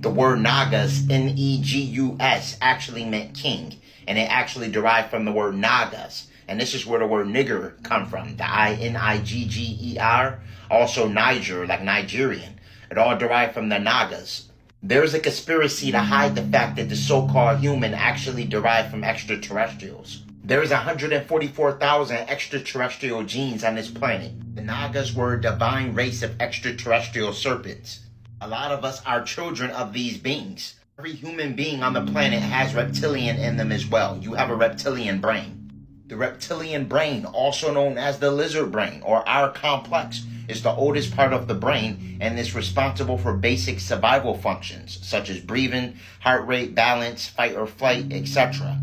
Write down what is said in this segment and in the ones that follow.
The word Nagas, Negus, actually meant king, and it actually derived from the word Nagas. And this is where the word nigger come from, the Nigger, also Niger, like Nigerian. It all derived from the Nagas. There's a conspiracy to hide the fact that the so-called human actually derived from extraterrestrials. There's 144,000 extraterrestrial genes on this planet. The Nagas were a divine race of extraterrestrial serpents. A lot of us are children of these beings. Every human being on the planet has reptilian in them as well. You have a reptilian brain. The reptilian brain, also known as the lizard brain or our complex, is the oldest part of the brain and is responsible for basic survival functions such as breathing, heart rate, balance, fight or flight, etc.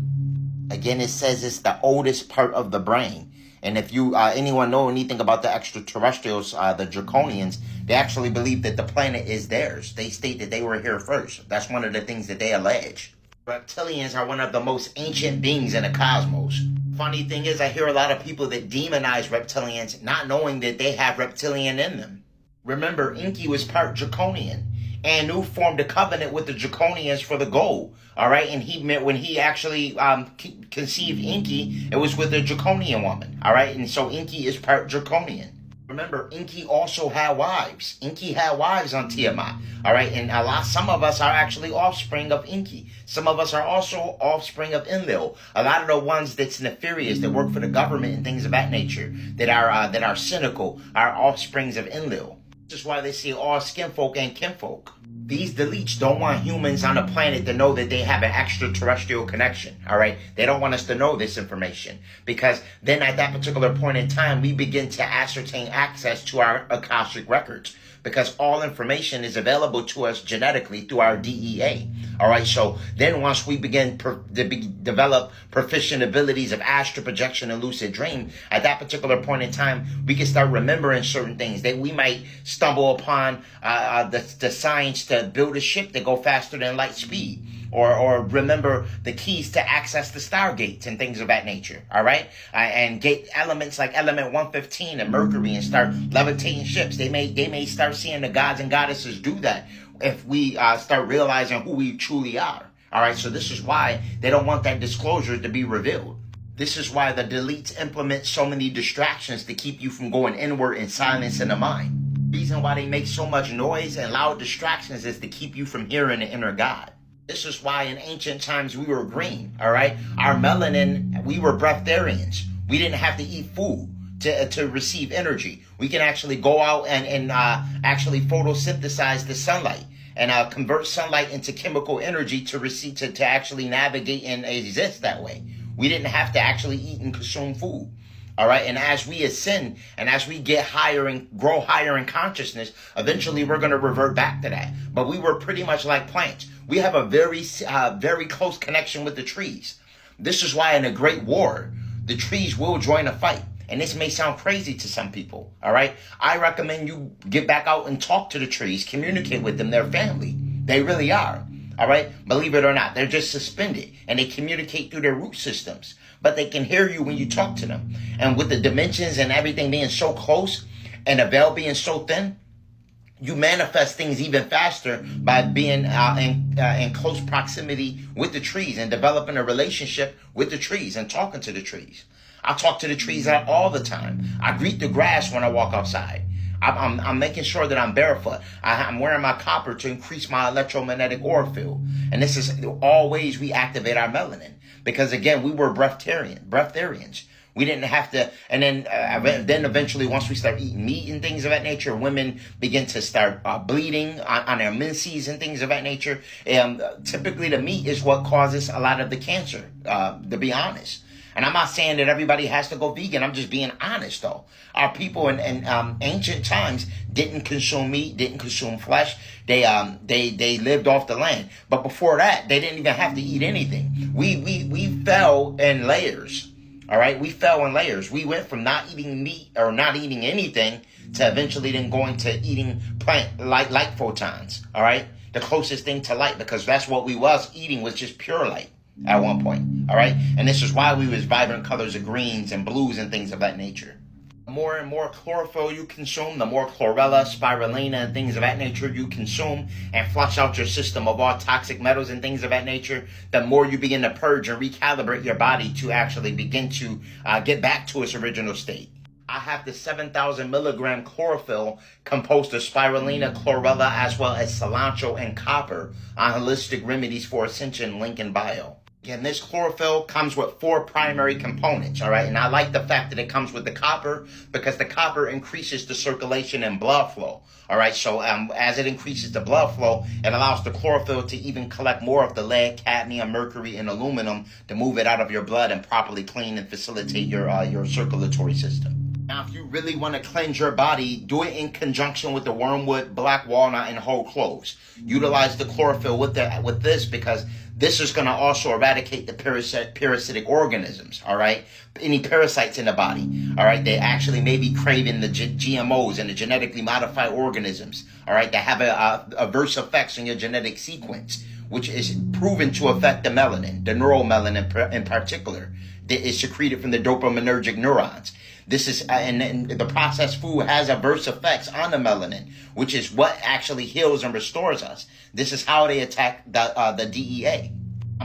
Again, it says it's the oldest part of the brain. And if you anyone know anything about the extraterrestrials, the Draconians, they actually believe that the planet is theirs. They state that they were here first. That's one of the things that they allege. Reptilians are one of the most ancient beings in the cosmos. Funny thing is, I hear a lot of people that demonize reptilians, not knowing that they have reptilian in them. Remember, Enki was part Draconian. Anu formed a covenant with the Draconians for the gold. All right, and he meant when he actually conceived Enki, it was with a Draconian woman. All right, and so Enki is part Draconian. Remember, Enki also had wives. Enki had wives on Tiamat. All right, and some of us are actually offspring of Enki. Some of us are also offspring of Enlil. A lot of the ones that's nefarious, that work for the government and things of that nature, that are cynical, are offsprings of Enlil. This is why they say all skinfolk and kinfolk. These deletes don't want humans on the planet to know that they have an extraterrestrial connection, all right? They don't want us to know this information because then at that particular point in time, we begin to ascertain access to our Akashic records because all information is available to us genetically through our DEA, all right? So then once we begin to develop proficient abilities of astral projection and lucid dream, at that particular point in time, we can start remembering certain things that we might stumble upon the science to build a ship that go faster than light speed. Or remember the keys to access the stargates and things of that nature, all right? And get elements like element 115 and Mercury and start levitating ships. They may start seeing the gods and goddesses do that if we start realizing who we truly are, all right? So this is why they don't want that disclosure to be revealed. This is why the deletes implement so many distractions to keep you from going inward and silencing the mind. The reason why they make so much noise and loud distractions is to keep you from hearing the inner God. This is why in ancient times we were green, all right? Our melanin, we were breatharians. We didn't have to eat food to receive energy. We can actually go out and actually photosynthesize the sunlight and convert sunlight into chemical energy to actually navigate and exist that way. We didn't have to actually eat and consume food. All right. And as we ascend and as we get higher and grow higher in consciousness, eventually we're going to revert back to that. But we were pretty much like plants. We have a very close connection with the trees. This is why in a great war, the trees will join a fight. And this may sound crazy to some people. All right. I recommend you get back out and talk to the trees, communicate with them, their family. They really are. All right. Believe it or not, they're just suspended and they communicate through their root systems. But they can hear you when you talk to them. And with the dimensions and everything being so close and the veil being so thin, you manifest things even faster by being in close proximity with the trees and developing a relationship with the trees and talking to the trees. I talk to the trees all the time. I greet the grass when I walk outside. I'm making sure that I'm barefoot. I'm wearing my copper to increase my electromagnetic aura field. And this is all ways we activate our melanin. Because again, we were breatharians. We didn't have to, and then eventually once we start eating meat and things of that nature, women begin to start bleeding on their menses and things of that nature. And typically the meat is what causes a lot of the cancer, to be honest. And I'm not saying that everybody has to go vegan. I'm just being honest, though. Our people in ancient times didn't consume meat, didn't consume flesh. They lived off the land. But before that, they didn't even have to eat anything. We fell in layers. All right, we fell in layers. We went from not eating meat or not eating anything to eventually then going to eating plant light photons. All right, the closest thing to light, because that's what we was eating, was just pure light at one point. All right, and this is why we was vibrant colors of greens and blues and things of that nature. The more and more chlorophyll you consume, the more chlorella, spirulina, and things of that nature you consume and flush out your system of all toxic metals and things of that nature, the more you begin to purge and recalibrate your body to actually begin to get back to its original state. I have the 7,000 milligram chlorophyll composed of spirulina, chlorella, as well as cilantro and copper on Holistic Remedies for Ascension, link in bio. Again, this chlorophyll comes with 4 primary components, all right? And I like the fact that it comes with the copper because the copper increases the circulation and blood flow, all right? So as it increases the blood flow, it allows the chlorophyll to even collect more of the lead, cadmium, mercury, and aluminum to move it out of your blood and properly clean and facilitate your circulatory system. Now, if you really want to cleanse your body, do it in conjunction with the wormwood, black walnut, and whole cloves. Utilize the chlorophyll with this because this is going to also eradicate the parasitic organisms, all right? Any parasites in the body, all right? They actually may be craving the GMOs and the genetically modified organisms, all right? That have adverse effects on your genetic sequence, which is proven to affect the melanin, the neuromelanin in particular, that is secreted from the dopaminergic neurons. This is, and the processed food has adverse effects on the melanin, which is what actually heals and restores us. This is how they attack the DEA.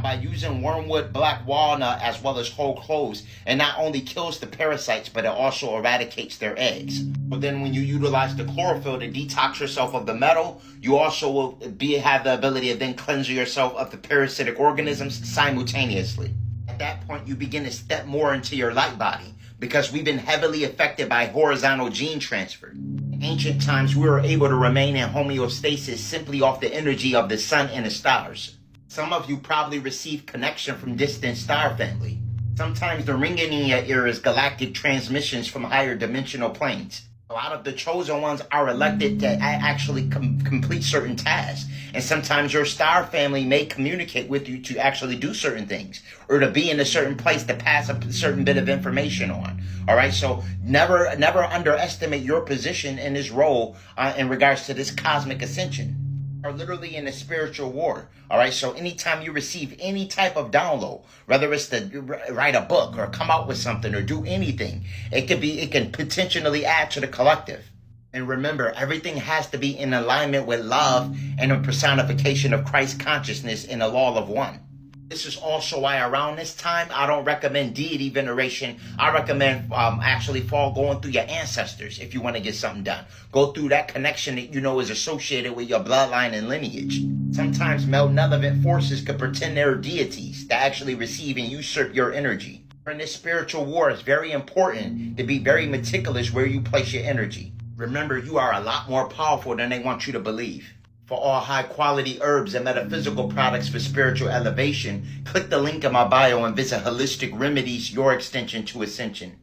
By using wormwood, black walnut, as well as whole cloves, it not only kills the parasites, but it also eradicates their eggs. But then when you utilize the chlorophyll to detox yourself of the metal, you also will have the ability to then cleanse yourself of the parasitic organisms simultaneously. At that point, you begin to step more into your light body, because we've been heavily affected by horizontal gene transfer. In ancient times, we were able to remain in homeostasis simply off the energy of the sun and the stars. Some of you probably received connection from distant star family. Sometimes the ringing in your ear is galactic transmissions from higher dimensional planes. A lot of the chosen ones are elected to actually complete certain tasks. And sometimes your star family may communicate with you to actually do certain things or to be in a certain place to pass a certain bit of information on. All right. So never underestimate your position in this role in regards to this cosmic ascension. Are literally in a spiritual war. All right. So anytime you receive any type of download, whether it's to write a book or come out with something or do anything, it can potentially add to the collective. And remember, everything has to be in alignment with love and a personification of Christ consciousness in the law of one. This is also why around this time, I don't recommend deity veneration. I recommend actually going through your ancestors if you want to get something done. Go through that connection that you know is associated with your bloodline and lineage. Sometimes malevolent forces could pretend they're deities to actually receive and usurp your energy. In this spiritual war, it's very important to be very meticulous where you place your energy. Remember, you are a lot more powerful than they want you to believe. For all high-quality herbs and metaphysical products for spiritual elevation, click the link in my bio and visit Holistic Remedies, your extension to ascension.